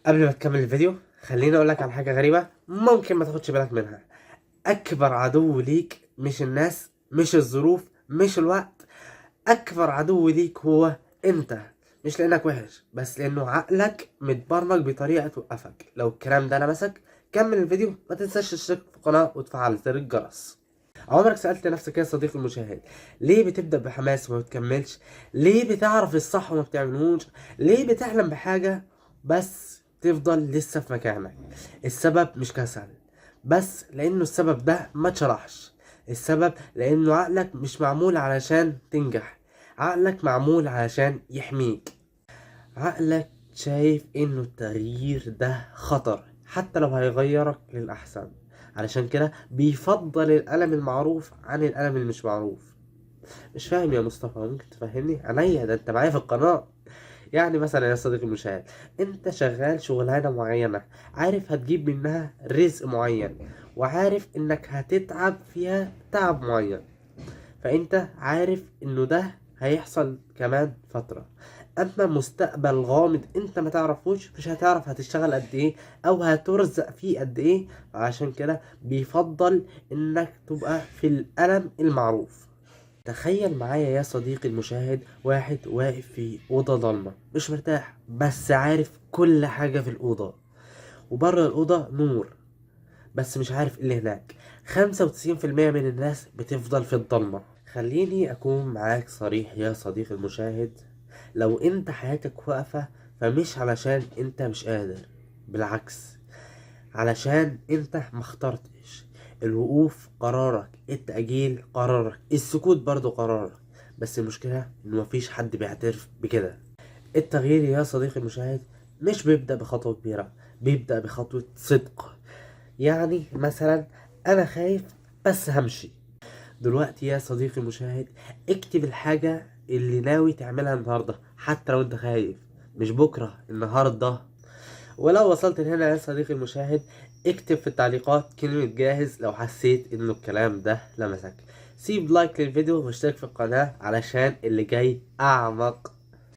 قبل ما تكمل الفيديو خليني اقولك على حاجة غريبة ممكن ما تاخدش بالك منها. اكبر عدو ليك مش الناس، مش الظروف، مش الوقت. اكبر عدو ليك هو انت. مش لانك وحش، بس لانه عقلك متبرمج بطريقة توقفك. لو الكلام ده لمسك كمل الفيديو، ما تنساش تشترك في القناة وتفعل زر الجرس. عمرك سألت نفسك يا صديقي المشاهد ليه بتبدأ بحماس وما بتكملش؟ ليه بتعرف الصح وما بتعملوش؟ ليه بتحلم بحاجة بس تفضل لسه في مكانك؟ السبب مش كسل، بس لأنه السبب ده ما اتشرحش. السبب لأنه عقلك مش معمول علشان تنجح، عقلك معمول علشان يحميك. عقلك شايف انه التغيير ده خطر حتى لو هيغيرك للأحسن، علشان كده بيفضل الألم المعروف عن الألم اللي مش معروف. مش فاهم يا مصطفى؟ ممكن تفهمني؟ عينيا، ده انت معايا في القناة. يعني مثلا يا صديقي المشاهد، انت شغال شغلانة معينة، عارف هتجيب منها رزق معين، وعارف انك هتتعب فيها تعب معين، فانت عارف انه ده هيحصل كمان فترة. اما مستقبل غامض انت ما تعرفوش، مش هتعرف هتشتغل قد ايه او هترزق فيه قد ايه. عشان كده بيفضل انك تبقى في الالم المعروف. تخيل معايا يا صديقي المشاهد واحد واقف في أوضة ضلمة، مش مرتاح، بس عارف كل حاجة في الأوضة، وبره الأوضة نور، بس مش عارف ايه اللي هناك. 95% من الناس بتفضل في الضلمة. خليني أكون معاك صريح يا صديقي المشاهد، لو انت حياتك واقفة فمش علشان انت مش قادر، بالعكس، علشان انت ما اخترتش. الوقوف قرارك، التأجيل قرارك، السكوت برضو قرارك، بس المشكلة انه مفيش حد بيعترف بكده. التغيير يا صديقي المشاهد مش بيبدأ بخطوة كبيرة، بيبدأ بخطوة صدق. يعني مثلا انا خايف بس همشي. دلوقتي يا صديقي المشاهد اكتب الحاجة اللي ناوي تعملها النهاردة حتى لو انت خايف، مش بكرة، النهاردة. ولو وصلت لهنا يا صديقي المشاهد اكتب في التعليقات كلمة جاهز لو حسيت انه الكلام ده لمسك. سيب لايك للفيديو واشترك في القناة علشان اللي جاي اعمق